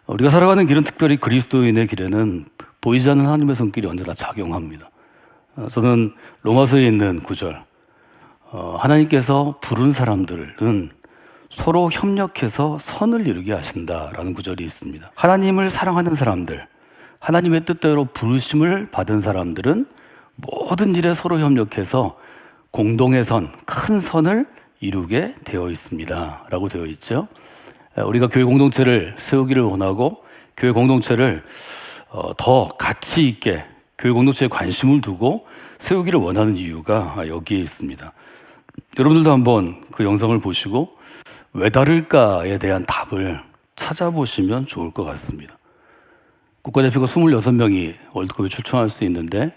우리가 살아가는 길은, 특별히 그리스도인의 길에는 보이지 않는 하나님의 손길이 언제나 작용합니다. 저는 로마서에 있는 구절, 하나님께서 부른 사람들은 서로 협력해서 선을 이루게 하신다라는 구절이 있습니다. 하나님을 사랑하는 사람들, 하나님의 뜻대로 부르심을 받은 사람들은 모든 일에 서로 협력해서 공동의 선, 큰 선을 이루게 되어 있습니다 라고 되어 있죠. 우리가 교회 공동체를 세우기를 원하고 교회 공동체를 더 가치 있게 교회 공동체에 관심을 두고 세우기를 원하는 이유가 여기에 있습니다. 여러분들도 한번 그 영상을 보시고 왜 다를까에 대한 답을 찾아보시면 좋을 것 같습니다. 국가대표가 26명이 월드컵에 출전할 수 있는데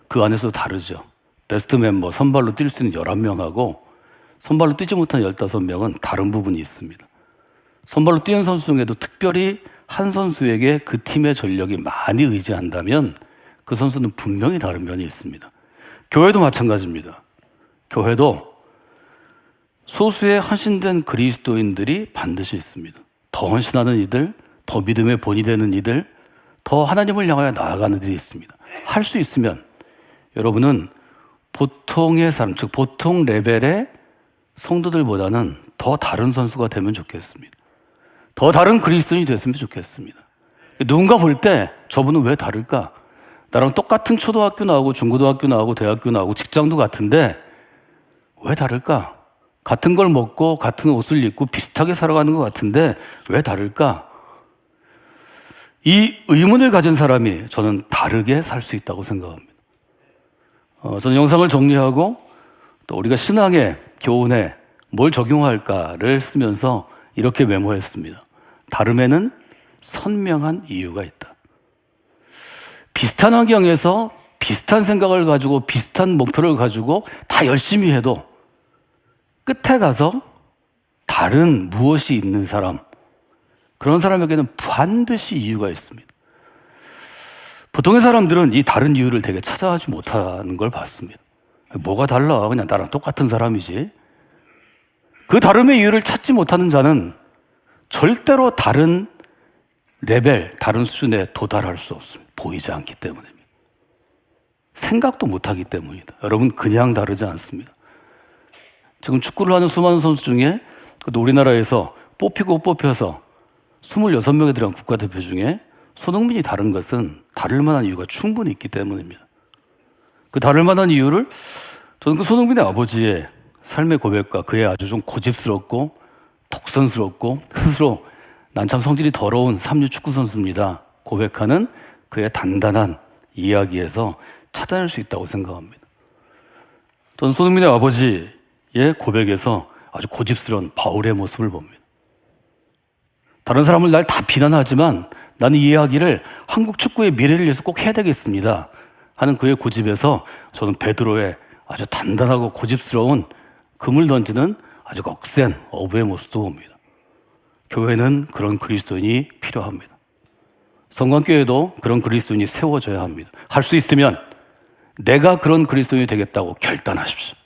그 안에서도 다르죠. 베스트 멤버, 선발로 뛸 수 있는 11명하고 선발로 뛰지 못한 15명은 다른 부분이 있습니다. 선발로 뛰는 선수 중에도 특별히 한 선수에게 그 팀의 전력이 많이 의지한다면 그 선수는 분명히 다른 면이 있습니다. 교회도 마찬가지입니다. 교회도 소수의 헌신된 그리스도인들이 반드시 있습니다. 더 헌신하는 이들, 더 믿음의 본이 되는 이들, 더 하나님을 향하여 나아가는 이들이 있습니다. 할 수 있으면 여러분은 보통의 사람, 즉 보통 레벨의 성도들보다는 더 다른 선수가 되면 좋겠습니다. 더 다른 그리스도인이 됐으면 좋겠습니다. 누군가 볼 때 저분은 왜 다를까? 나랑 똑같은 초등학교 나오고 중고등학교 나오고 대학교 나오고 직장도 같은데 왜 다를까? 같은 걸 먹고 같은 옷을 입고 비슷하게 살아가는 것 같은데 왜 다를까? 이 의문을 가진 사람이 저는 다르게 살 수 있다고 생각합니다. 저는 영상을 정리하고 또 우리가 신앙의 교훈에 뭘 적용할까를 쓰면서 이렇게 메모했습니다. 다름에는 선명한 이유가 있다. 비슷한 환경에서 비슷한 생각을 가지고 비슷한 목표를 가지고 다 열심히 해도 끝에 가서 다른 무엇이 있는 사람, 그런 사람에게는 반드시 이유가 있습니다. 보통의 사람들은 이 다른 이유를 되게 찾아가지 못하는 걸 봤습니다. 뭐가 달라? 그냥 나랑 똑같은 사람이지. 그 다름의 이유를 찾지 못하는 자는 절대로 다른 레벨, 다른 수준에 도달할 수 없습니다. 보이지 않기 때문입니다. 생각도 못하기 때문이다. 여러분, 그냥 다르지 않습니다. 지금 축구를 하는 수많은 선수 중에 우리나라에서 뽑히고 뽑혀서 26명에 들어간 국가대표 중에 손흥민이 다른 것은 다를 만한 이유가 충분히 있기 때문입니다. 그 다를 만한 이유를 저는 그 손흥민의 아버지의 삶의 고백과 그의 아주 좀 고집스럽고 독선스럽고 스스로 난 참 성질이 더러운 삼류 축구 선수입니다 고백하는 그의 단단한 이야기에서 찾아낼 수 있다고 생각합니다. 저는 손흥민의 아버지의 고백에서 아주 고집스러운 바울의 모습을 봅니다. 다른 사람을 날 다 비난하지만 나는 이 이야기를 한국 축구의 미래를 위해서 꼭 해야 되겠습니다 하는 그의 고집에서 저는 베드로의 아주 단단하고 고집스러운 금을 던지는 아주 억센 어부의 모습도 봅니다. 교회는 그런 그리스도인이 필요합니다. 성관교회도 그런 그리스도인이 세워져야 합니다. 할 수 있으면 내가 그런 그리스도인이 되겠다고 결단하십시오.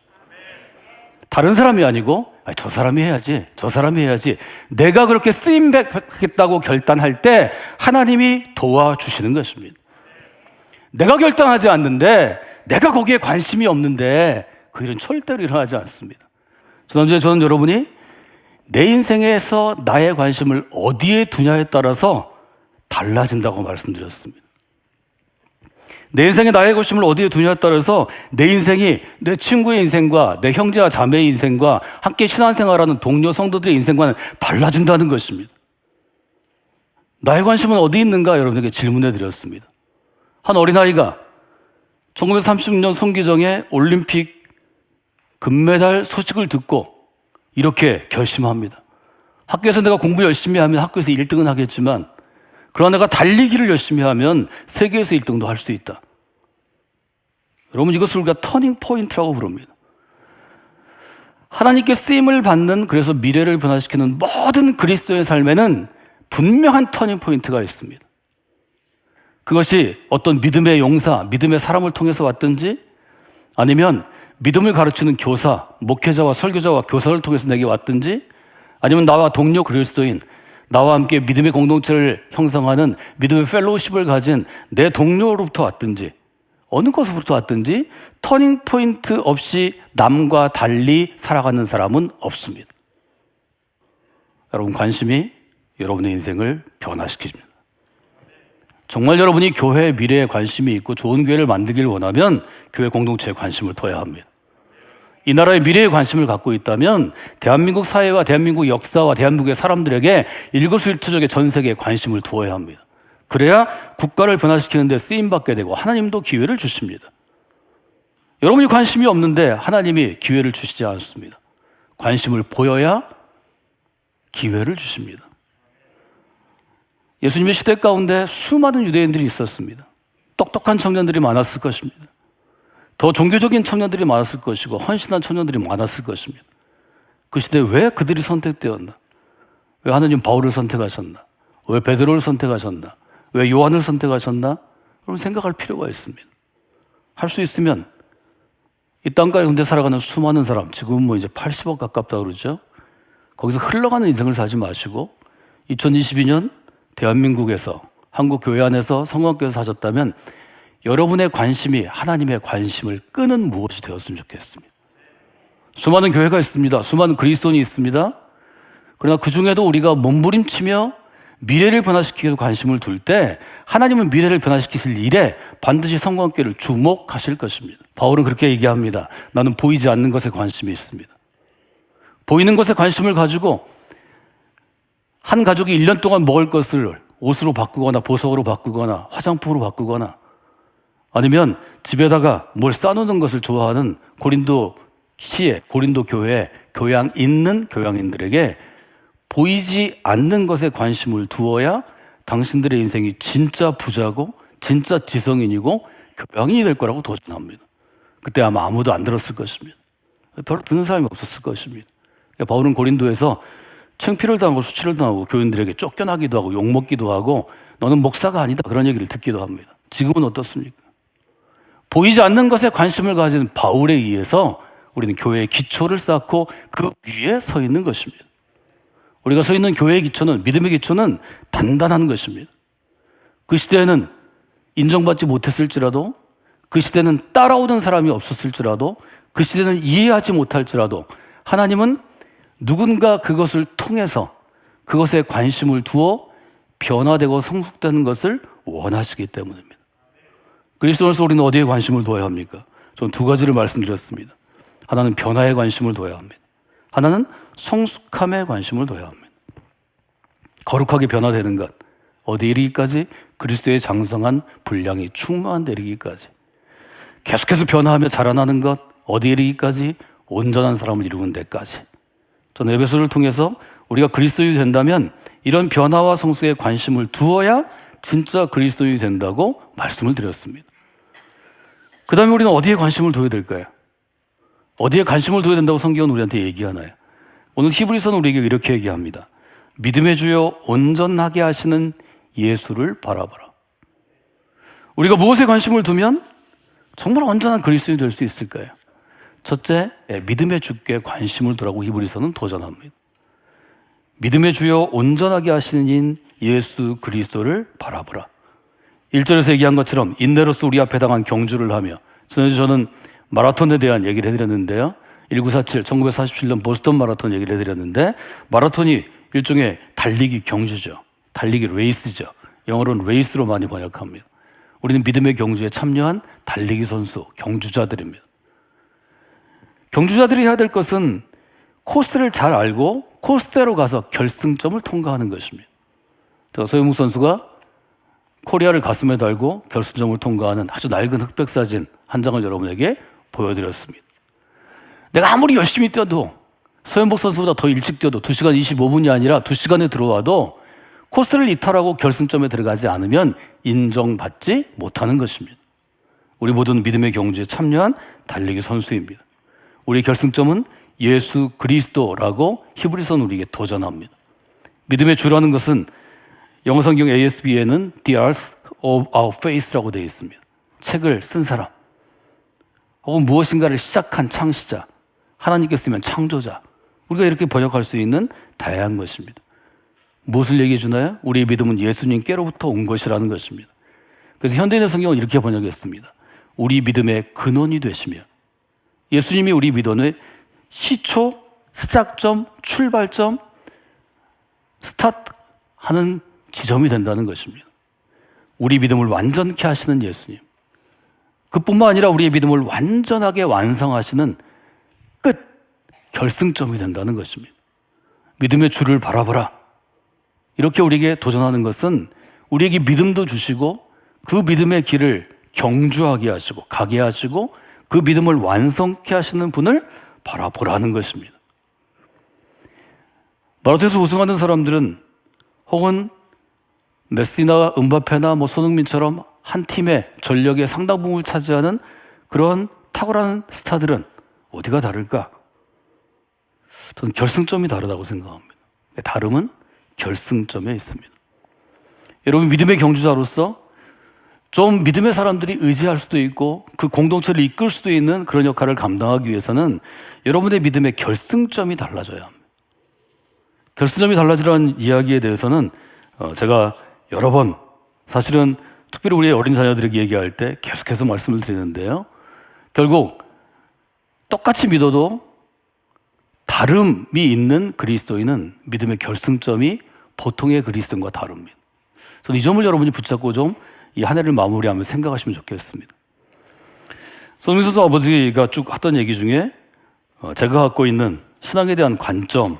다른 사람이 아니고 저 사람이 해야지, 저 사람이 해야지. 내가 그렇게 쓰임받겠다고 결단할 때 하나님이 도와주시는 것입니다. 내가 결단하지 않는데, 내가 거기에 관심이 없는데 그 일은 절대로 일어나지 않습니다. 지난주에 저는 여러분이 내 인생에서 나의 관심을 어디에 두냐에 따라서 달라진다고 말씀드렸습니다. 내 인생에 나의 관심을 어디에 두냐에 따라서 내 인생이 내 친구의 인생과 내 형제와 자매의 인생과 함께 신앙생활하는 동료 성도들의 인생과는 달라진다는 것입니다. 나의 관심은 어디 있는가 여러분에게 질문해 드렸습니다. 한 어린아이가 1936년 송기정의 올림픽 금메달 소식을 듣고 이렇게 결심합니다. 학교에서 내가 공부 열심히 하면 학교에서 1등은 하겠지만 그러나 내가 달리기를 열심히 하면 세계에서 1등도 할 수 있다. 여러분, 이것을 우리가 터닝 포인트라고 부릅니다. 하나님께 쓰임을 받는, 그래서 미래를 변화시키는 모든 그리스도의 삶에는 분명한 터닝 포인트가 있습니다. 그것이 어떤 믿음의 용사, 믿음의 사람을 통해서 왔든지 아니면 믿음을 가르치는 교사, 목회자와 설교자와 교사를 통해서 내게 왔든지 아니면 나와 동료 그리스도인, 나와 함께 믿음의 공동체를 형성하는 믿음의 펠로우십을 가진 내 동료로부터 왔든지 어느 것으로부터 왔든지 터닝 포인트 없이 남과 달리 살아가는 사람은 없습니다. 여러분, 관심이 여러분의 인생을 변화시킵니다. 정말 여러분이 교회의 미래에 관심이 있고 좋은 교회를 만들기를 원하면 교회 공동체에 관심을 둬야 합니다. 이 나라의 미래에 관심을 갖고 있다면 대한민국 사회와 대한민국 역사와 대한민국의 사람들에게 일거수일투족의 전 세계에 관심을 두어야 합니다. 그래야 국가를 변화시키는 데 쓰임받게 되고 하나님도 기회를 주십니다. 여러분이 관심이 없는데 하나님이 기회를 주시지 않습니다. 관심을 보여야 기회를 주십니다. 예수님의 시대 가운데 수많은 유대인들이 있었습니다. 똑똑한 청년들이 많았을 것입니다. 더 종교적인 청년들이 많았을 것이고 헌신한 청년들이 많았을 것입니다. 그 시대에 왜 그들이 선택되었나? 왜 하나님 바울을 선택하셨나? 왜 베드로를 선택하셨나? 왜 요한을 선택하셨나? 여러분, 생각할 필요가 있습니다. 할 수 있으면 이 땅가운데 살아가는 수많은 사람, 지금은 뭐 이제 80억 가깝다 그러죠. 거기서 흘러가는 인생을 살지 마시고 2022년 대한민국에서, 한국 교회 안에서, 성공학교에서 사셨다면 여러분의 관심이 하나님의 관심을 끄는 무엇이 되었으면 좋겠습니다. 수많은 교회가 있습니다. 수많은 그리스도인이 있습니다. 그러나 그 중에도 우리가 몸부림치며 미래를 변화시키기 위해서 관심을 둘 때 하나님은 미래를 변화시키실 일에 반드시 성공학교를 주목하실 것입니다. 바울은 그렇게 얘기합니다. 나는 보이지 않는 것에 관심이 있습니다. 보이는 것에 관심을 가지고 한 가족이 1년 동안 먹을 것을 옷으로 바꾸거나 보석으로 바꾸거나 화장품으로 바꾸거나 아니면 집에다가 뭘 싸놓는 것을 좋아하는 고린도 시의 고린도 교회에 교양 있는 교양인들에게 보이지 않는 것에 관심을 두어야 당신들의 인생이 진짜 부자고 진짜 지성인이고 교양인이 될 거라고 도전합니다. 그때 아마 아무도 안 들었을 것입니다. 별로 듣는 사람이 없었을 것입니다. 바울은 고린도에서 창피를 당하고 수치를 당하고 교인들에게 쫓겨나기도 하고 욕먹기도 하고 너는 목사가 아니다 그런 얘기를 듣기도 합니다. 지금은 어떻습니까? 보이지 않는 것에 관심을 가진 바울에 의해서 우리는 교회의 기초를 쌓고 그 위에 서 있는 것입니다. 우리가 서 있는 교회의 기초는, 믿음의 기초는 단단한 것입니다. 그 시대에는 인정받지 못했을지라도, 그 시대는 따라오던 사람이 없었을지라도, 그 시대는 이해하지 못할지라도 하나님은 누군가 그것을 통해서 그것에 관심을 두어 변화되고 성숙되는 것을 원하시기 때문입니다. 그리스도인으로서 우리는 어디에 관심을 둬야 합니까? 저는 두 가지를 말씀드렸습니다. 하나는 변화에 관심을 둬야 합니다. 하나는 성숙함에 관심을 둬야 합니다. 거룩하게 변화되는 것, 어디에 이르기까지? 그리스도의 장성한 분량이 충만한 데 이르기까지. 계속해서 변화하며 자라나는 것, 어디에 이르기까지? 온전한 사람을 이루는 데까지. 저는 에베소를 통해서 우리가 그리스도인이 된다면 이런 변화와 성숙에 관심을 두어야 진짜 그리스도인이 된다고 말씀을 드렸습니다. 그 다음에 우리는 어디에 관심을 둬야 될까요? 어디에 관심을 둬야 된다고 성경은 우리한테 얘기하나요? 오늘 히브리서는 우리에게 이렇게 얘기합니다. 믿음의 주요 온전하게 하시는 예수를 바라보라. 우리가 무엇에 관심을 두면 정말 온전한 그리스도인이 될 수 있을까요? 첫째, 믿음의 주께 관심을 두라고 히브리서는 도전합니다. 믿음의 주요 온전하게 하시는 인 예수 그리스도를 바라보라. 1절에서 얘기한 것처럼 인내로서 우리 앞에 당한 경주를 하며, 저는 마라톤에 대한 얘기를 해드렸는데요. 1947, 1947년 보스턴 마라톤 얘기를 해드렸는데, 마라톤이 일종의 달리기 경주죠. 달리기 레이스죠. 영어로는 레이스로 많이 번역합니다. 우리는 믿음의 경주에 참여한 달리기 선수, 경주자들입니다. 경주자들이 해야 될 것은 코스를 잘 알고 코스대로 가서 결승점을 통과하는 것입니다. 서영국 선수가 코리아를 가슴에 달고 결승점을 통과하는 아주 낡은 흑백 사진 한 장을 여러분에게 보여드렸습니다. 내가 아무리 열심히 뛰어도 서현복 선수보다 더 일찍 뛰어도 2시간 25분이 아니라 2시간에 들어와도 코스를 이탈하고 결승점에 들어가지 않으면 인정받지 못하는 것입니다. 우리 모두는 믿음의 경주에 참여한 달리기 선수입니다. 우리의 결승점은 예수 그리스도라고 히브리서는 우리에게 도전합니다. 믿음의 주라는 것은 영어 성경 ASB에는 The Earth of Our Faith라고 되어 있습니다. 책을 쓴 사람, 혹은 무엇인가를 시작한 창시자, 하나님께 쓰면 창조자, 우리가 이렇게 번역할 수 있는 다양한 것입니다. 무엇을 얘기해 주나요? 우리의 믿음은 예수님께로부터 온 것이라는 것입니다. 그래서 현대인의 성경은 이렇게 번역했습니다. 우리 믿음의 근원이 되시며, 예수님이 우리 믿음의 시초, 시작점, 출발점, 스타트하는 지점이 된다는 것입니다. 우리 믿음을 완전케 하시는 예수님, 그뿐만 아니라 우리의 믿음을 완전하게 완성하시는 끝, 결승점이 된다는 것입니다. 믿음의 주를 바라보라, 이렇게 우리에게 도전하는 것은 우리에게 믿음도 주시고 그 믿음의 길을 경주하게 하시고 가게 하시고 그 믿음을 완성케 하시는 분을 바라보라는 것입니다. 마라톤에서 우승하는 사람들은 혹은 메시나 음바페나 손흥민처럼 한 팀의 전력의 상당 부분을 차지하는 그런 탁월한 스타들은 어디가 다를까? 저는 결승점이 다르다고 생각합니다. 다름은 결승점에 있습니다. 여러분, 믿음의 경주자로서 좀 믿음의 사람들이 의지할 수도 있고 그 공동체를 이끌 수도 있는 그런 역할을 감당하기 위해서는 여러분의 믿음의 결승점이 달라져야 합니다. 결승점이 달라지라는 이야기에 대해서는 제가 여러 번, 사실은 특별히 우리 어린 자녀들에게 얘기할 때 계속해서 말씀을 드리는데요, 결국 똑같이 믿어도 다름이 있는 그리스도인은 믿음의 결승점이 보통의 그리스도인과 다릅니다. 저는 이 점을 여러분이 붙잡고 좀 이 한 해를 마무리하면서 생각하시면 좋겠습니다. 손흥민 선수 아버지가 쭉 하던 얘기 중에 제가 갖고 있는 신앙에 대한 관점과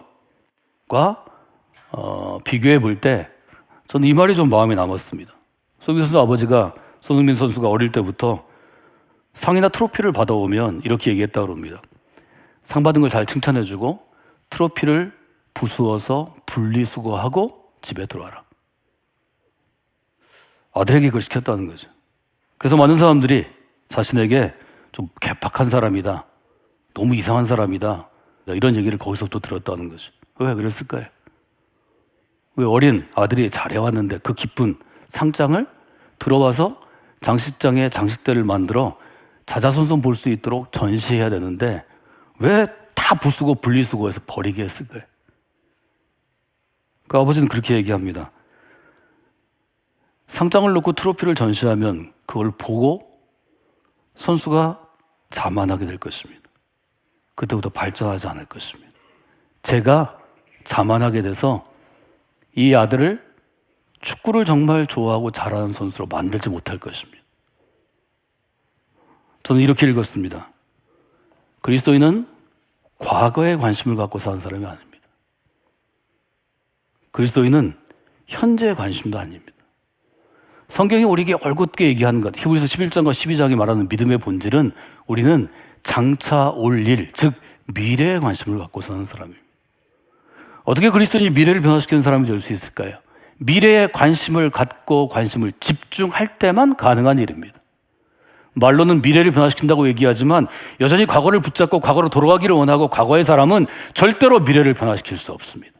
비교해 볼 때 저는 이 말이 좀 마음에 남았습니다. 손흥민 선수 아버지가 손흥민 선수가 어릴 때부터 상이나 트로피를 받아오면 이렇게 얘기했다고 합니다. 상 받은 걸 잘 칭찬해주고 트로피를 부수어서 분리수거하고 집에 들어와라. 아들에게 그걸 시켰다는 거죠. 그래서 많은 사람들이 자신에게 좀 개팍한 사람이다, 너무 이상한 사람이다, 이런 얘기를 거기서부터 들었다는 거죠. 왜 그랬을까요? 왜 어린 아들이 잘해왔는데 그 기쁜 상장을 들어와서 장식장에 장식대를 만들어 자자손손 볼 수 있도록 전시해야 되는데 왜 다 부수고 분리수거해서 버리게 했을까요? 그 아버지는 그렇게 얘기합니다. 상장을 놓고 트로피를 전시하면 그걸 보고 선수가 자만하게 될 것입니다. 그때부터 발전하지 않을 것입니다. 제가 자만하게 돼서 이 아들을 축구를 정말 좋아하고 잘하는 선수로 만들지 못할 것입니다. 저는 이렇게 읽었습니다. 그리스도인은 과거에 관심을 갖고 사는 사람이 아닙니다. 그리스도인은 현재의 관심도 아닙니다. 성경이 우리에게 올곧게 얘기하는 것, 히브리서 11장과 12장이 말하는 믿음의 본질은 우리는 장차 올 일, 즉 미래에 관심을 갖고 사는 사람입니다. 어떻게 그리스도인이 미래를 변화시키는 사람이 될 수 있을까요? 미래에 관심을 갖고 관심을 집중할 때만 가능한 일입니다. 말로는 미래를 변화시킨다고 얘기하지만 여전히 과거를 붙잡고 과거로 돌아가기를 원하고 과거의 사람은 절대로 미래를 변화시킬 수 없습니다.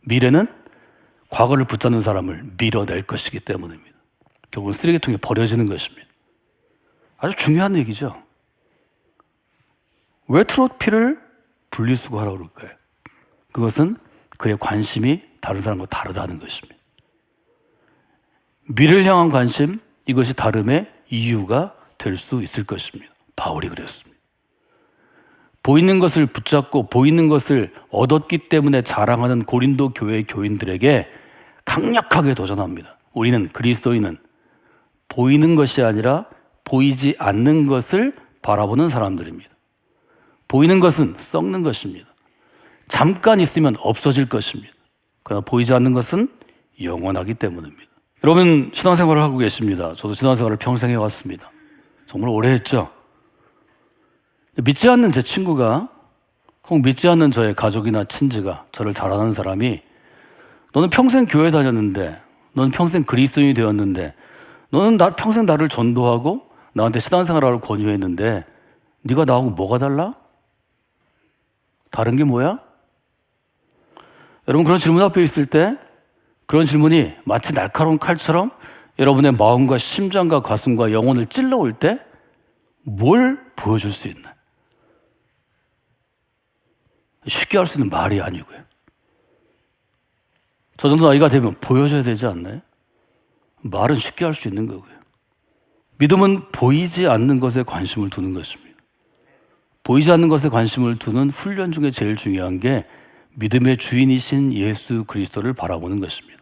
미래는 과거를 붙잡는 사람을 밀어낼 것이기 때문입니다. 결국은 쓰레기통에 버려지는 것입니다. 아주 중요한 얘기죠. 왜 트로피를 분리수거하라고 그럴까요? 그것은 그의 관심이 다른 사람과 다르다는 것입니다. 미래를 향한 관심, 이것이 다름의 이유가 될 수 있을 것입니다. 바울이 그랬습니다. 보이는 것을 붙잡고 보이는 것을 얻었기 때문에 자랑하는 고린도 교회 교인들에게 강력하게 도전합니다. 우리는, 그리스도인은 보이는 것이 아니라 보이지 않는 것을 바라보는 사람들입니다. 보이는 것은 썩는 것입니다. 잠깐 있으면 없어질 것입니다. 그러나 보이지 않는 것은 영원하기 때문입니다. 여러분, 신앙생활을 하고 계십니다. 저도 신앙생활을 평생 해왔습니다. 정말 오래 했죠. 믿지 않는 제 친구가, 혹은 믿지 않는 저의 가족이나 친지가, 저를 잘 아는 사람이 너는 평생 교회 다녔는데, 너는 평생 그리스도인이 되었는데, 너는 평생 나를 전도하고 나한테 신앙생활을 권유했는데 네가 나하고 뭐가 달라? 다른 게 뭐야? 여러분, 그런 질문 앞에 있을 때 그런 질문이 마치 날카로운 칼처럼 여러분의 마음과 심장과 가슴과 영혼을 찔러올 때 뭘 보여줄 수 있나? 쉽게 할 수 있는 말이 아니고요. 저 정도 나이가 되면 보여줘야 되지 않나요? 말은 쉽게 할 수 있는 거고요. 믿음은 보이지 않는 것에 관심을 두는 것입니다. 보이지 않는 것에 관심을 두는 훈련 중에 제일 중요한 게 믿음의 주인이신 예수 그리스도를 바라보는 것입니다.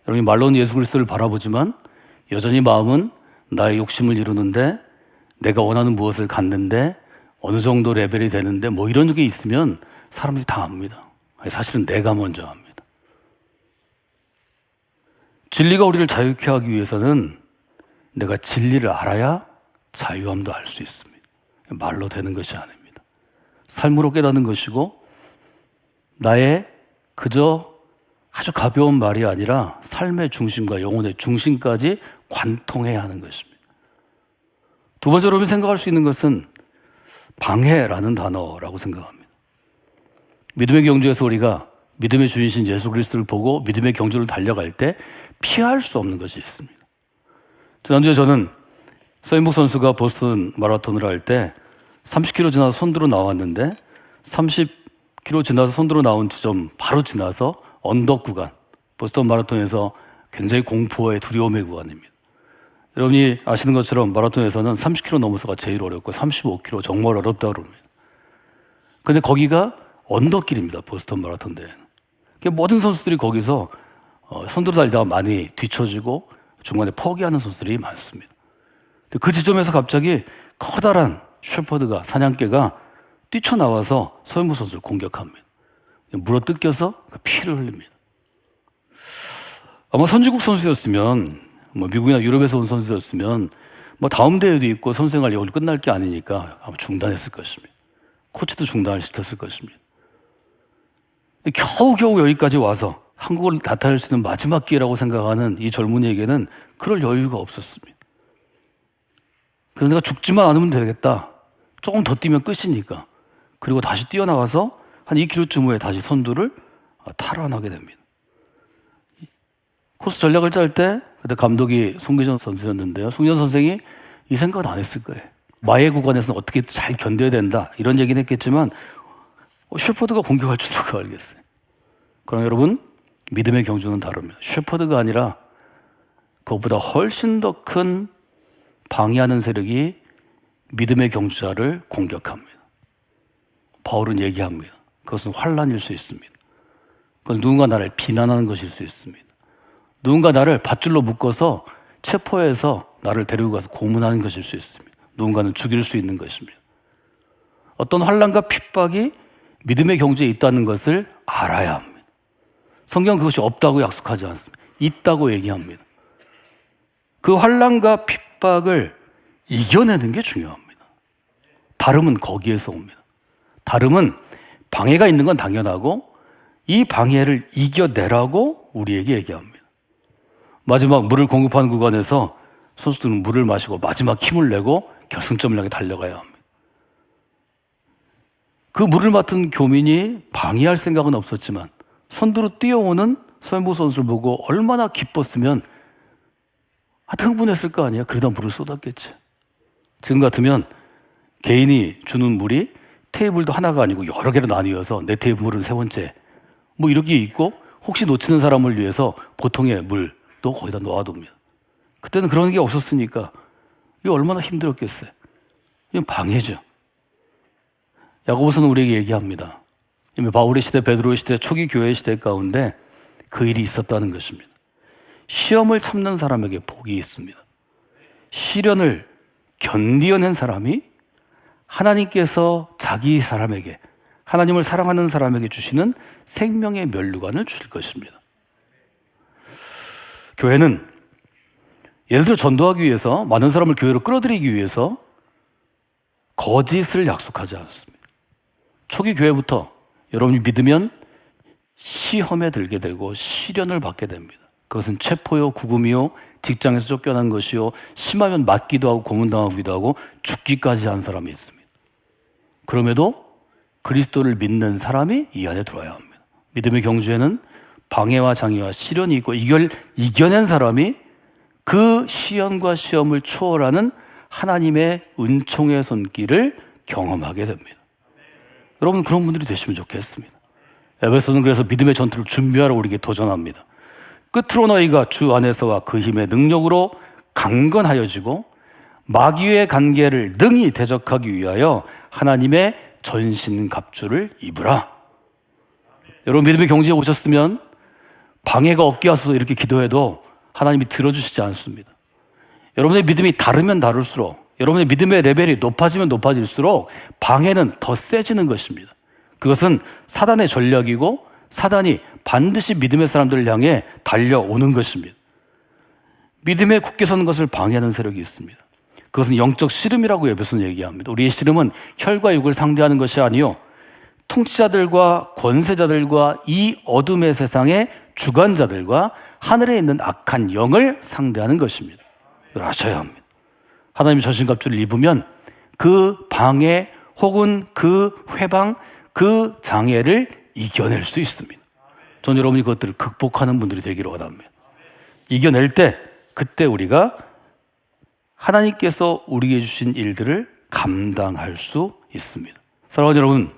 여러분이 말로는 예수 그리스도를 바라보지만 여전히 마음은 나의 욕심을 이루는데, 내가 원하는 무엇을 갖는데, 어느 정도 레벨이 되는데 뭐 이런 게 있으면 사람들이 다 압니다. 사실은 내가 먼저 압니다. 진리가 우리를 자유케 하기 위해서는 내가 진리를 알아야 자유함도 알 수 있습니다. 말로 되는 것이 아닙니다. 삶으로 깨닫는 것이고, 나의 그저 아주 가벼운 말이 아니라 삶의 중심과 영혼의 중심까지 관통해야 하는 것입니다. 두 번째로 여러분이 생각할 수 있는 것은 방해라는 단어라고 생각합니다. 믿음의 경주에서 우리가 믿음의 주인이신 예수 그리스도를 보고 믿음의 경주를 달려갈 때 피할 수 없는 것이 있습니다. 지난주에 저는 서인복 선수가 보스턴 마라톤을 할 때 30km 지나서 선두로 나왔는데, 30km 지나서 선두로 나온 지점 바로 지나서 언덕 구간, 보스턴 마라톤에서 굉장히 공포의 두려움의 구간입니다. 여러분이 아시는 것처럼 마라톤에서는 30km 넘어서가 제일 어렵고 35km 정말 어렵다고 그럽니다. 근데 거기가 언덕길입니다. 보스턴 마라톤 대회는. 모든 선수들이 거기서 선두로 달리다가 많이 뒤처지고 중간에 포기하는 선수들이 많습니다. 그 지점에서 갑자기 커다란 셰퍼드가, 사냥개가 뛰쳐나와서 서인복 선수를 공격합니다. 물어뜯겨서 피를 흘립니다. 아마 선진국 선수였으면, 미국이나 유럽에서 온 선수였으면 다음 대회도 있고 선수생활 여기 끝날 게 아니니까 아마 중단했을 것입니다. 코치도 중단을 시켰을 것입니다. 겨우겨우 여기까지 와서 한국을 나타낼 수 있는 마지막 기회라고 생각하는 이 젊은이에게는 그럴 여유가 없었습니다. 그래서 내가 죽지만 않으면 되겠다. 조금 더 뛰면 끝이니까. 그리고 다시 뛰어나가서 한 2km 후에 다시 선두를 탈환하게 됩니다. 코스 전략을 짤 때 그때 감독이 송기전 선수였는데요. 송기전 선생이 이 생각은 안 했을 거예요. 마의 구간에서는 어떻게 잘 견뎌야 된다 이런 얘기는 했겠지만 셰퍼드가 공격할 줄 누가 알겠어요. 그러나 여러분, 믿음의 경주는 다릅니다. 셰퍼드가 아니라 그것보다 훨씬 더 큰 방해하는 세력이 믿음의 경주자를 공격합니다. 바울은 얘기합니다. 그것은 환난일 수 있습니다. 그것은 누군가 나를 비난하는 것일 수 있습니다. 누군가 나를 밧줄로 묶어서 체포해서 나를 데리고 가서 고문하는 것일 수 있습니다. 누군가는 죽일 수 있는 것입니다. 어떤 환난과 핍박이 믿음의 경주에 있다는 것을 알아야 합니다. 성경은 그것이 없다고 약속하지 않습니다. 있다고 얘기합니다. 그 환난과 핍박을 이겨내는 게 중요합니다. 다름은 거기에서 옵니다. 다름은 방해가 있는 건 당연하고 이 방해를 이겨내라고 우리에게 얘기합니다. 마지막 물을 공급하는 구간에서 선수들은 물을 마시고 마지막 힘을 내고 결승점을 향해 달려가야 합니다. 그 물을 맡은 교민이 방해할 생각은 없었지만 선두로 뛰어오는 서인복 선수를 보고 얼마나 기뻤으면 흥분했을 거 아니야. 그러다 물을 쏟았겠지. 지금 같으면 개인이 주는 물이 테이블도 하나가 아니고 여러 개로 나뉘어서 내 테이블은 세 번째 이렇게 있고, 혹시 놓치는 사람을 위해서 보통의 물도 거기다 놓아둡니다. 그때는 그런 게 없었으니까 이게 얼마나 힘들었겠어요. 이건 방해죠. 야고보서는 우리에게 얘기합니다. 이미 바울의 시대, 베드로의 시대, 초기 교회의 시대 가운데 그 일이 있었다는 것입니다. 시험을 참는 사람에게 복이 있습니다. 시련을 견디어낸 사람이 하나님께서 자기 사람에게, 하나님을 사랑하는 사람에게 주시는 생명의 면류관을 주실 것입니다. 교회는 예를 들어 전도하기 위해서, 많은 사람을 교회로 끌어들이기 위해서 거짓을 약속하지 않습니다. 초기 교회부터 여러분이 믿으면 시험에 들게 되고 시련을 받게 됩니다. 그것은 체포요, 구금이요, 직장에서 쫓겨난 것이요, 심하면 맞기도 하고 고문당하기도 하고 죽기까지 한 사람이 있습니다. 그럼에도 그리스도를 믿는 사람이 이 안에 들어와야 합니다. 믿음의 경주에는 방해와 장애와 시련이 있고 이걸 이겨낸 사람이 그 시련과 시험을 초월하는 하나님의 은총의 손길을 경험하게 됩니다. 여러분, 그런 분들이 되시면 좋겠습니다. 에베소는 그래서 믿음의 전투를 준비하러 우리에게 도전합니다. 끝으로 너희가 주 안에서와 그 힘의 능력으로 강건하여지고 마귀의 관계를 능히 대적하기 위하여 하나님의 전신갑주를 입으라. 여러분 믿음의 경지에 오셨으면 방해가 없게 하소서 이렇게 기도해도 하나님이 들어주시지 않습니다. 여러분의 믿음이 다르면 다를수록, 여러분의 믿음의 레벨이 높아지면 높아질수록 방해는 더 세지는 것입니다. 그것은 사단의 전략이고 사단이 반드시 믿음의 사람들을 향해 달려오는 것입니다. 믿음에 굳게 서는 것을 방해하는 세력이 있습니다. 그것은 영적 씨름이라고 에베소는 얘기합니다. 우리의 씨름은 혈과 육을 상대하는 것이 아니요 통치자들과 권세자들과 이 어둠의 세상의 주관자들과 하늘에 있는 악한 영을 상대하는 것입니다. 이걸 아셔야 합니다. 하나님의 전신갑주를 입으면 그 방해 혹은 그 회방, 그 장애를 이겨낼 수 있습니다. 전 여러분이 그것들을 극복하는 분들이 되기를 원합니다. 이겨낼 때 그때 우리가 하나님께서 우리에게 주신 일들을 감당할 수 있습니다. 사랑하는 여러분,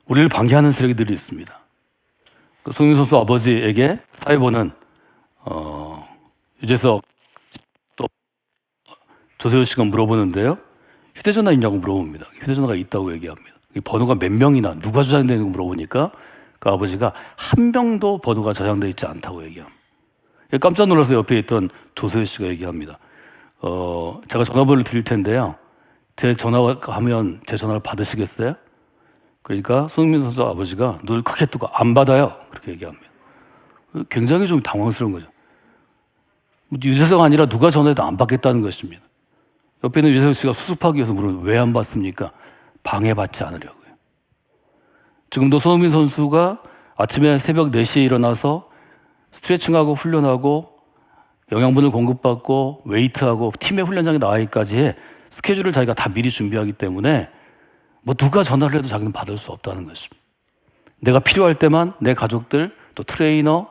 우리를 방해하는 세력들이 있습니다. 송민 선수 아버지에게 사회부는 유재석 또 조세호 씨가 물어보는데요. 휴대전화 있냐고 물어봅니다. 휴대전화가 있다고 얘기합니다. 번호가 몇 명이나 누가 저장되는 거 물어보니까 그 아버지가 한 명도 번호가 저장되어 있지 않다고 얘기합니다. 깜짝 놀라서 옆에 있던 조세호 씨가 얘기합니다. 제가 전화번호를 드릴 텐데요. 제 전화가 하면 제 전화를 받으시겠어요? 그러니까 손흥민 선수 아버지가 눈을 크게 뜨고 안 받아요. 그렇게 얘기합니다. 굉장히 좀 당황스러운 거죠. 유재석가 아니라 누가 전화해도 안 받겠다는 것입니다. 옆에 있는 유재석 씨가 수습하기 위해서 물으면 왜 안 받습니까? 방해받지 않으려고요. 지금도 손흥민 선수가 아침에 새벽 4시에 일어나서 스트레칭하고 훈련하고 영양분을 공급받고 웨이트하고 팀의 훈련장에 나가기까지 해 스케줄을 자기가 다 미리 준비하기 때문에 뭐 누가 전화를 해도 자기는 받을 수 없다는 것입니다. 내가 필요할 때만 내 가족들 또 트레이너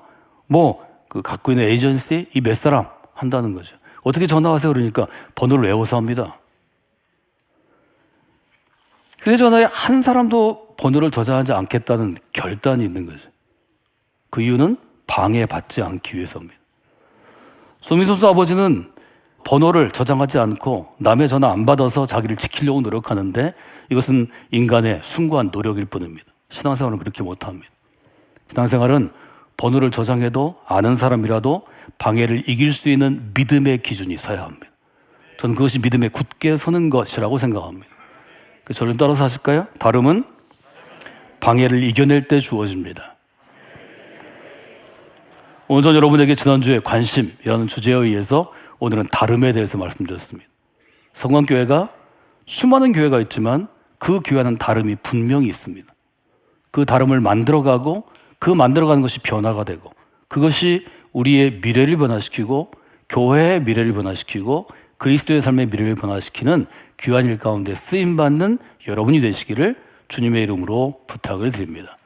그 갖고 있는 에이전시 이 몇 사람 한다는 거죠. 어떻게 전화하세요? 그러니까 번호를 외워서 합니다. 휴대전화에 한 사람도 번호를 저장하지 않겠다는 결단이 있는 거죠. 그 이유는 방해받지 않기 위해서입니다. 손민 선수 아버지는 번호를 저장하지 않고 남의 전화 안 받아서 자기를 지키려고 노력하는데 이것은 인간의 숭고한 노력일 뿐입니다. 신앙생활은 그렇게 못합니다. 신앙생활은 번호를 저장해도 아는 사람이라도 방해를 이길 수 있는 믿음의 기준이 있어야 합니다. 저는 그것이 믿음에 굳게 서는 것이라고 생각합니다. 저를 따라서 하실까요? 다름은 방해를 이겨낼 때 주어집니다. 오늘 전 여러분에게 지난주에 관심이라는 주제에 의해서 오늘은 다름에 대해서 말씀드렸습니다. 성광교회가 수많은 교회가 있지만 그 교회는 다름이 분명히 있습니다. 그 다름을 만들어가고 그 만들어가는 것이 변화가 되고 그것이 우리의 미래를 변화시키고 교회의 미래를 변화시키고 그리스도의 삶의 미래를 변화시키는 귀한 일 가운데 쓰임받는 여러분이 되시기를 주님의 이름으로 부탁을 드립니다.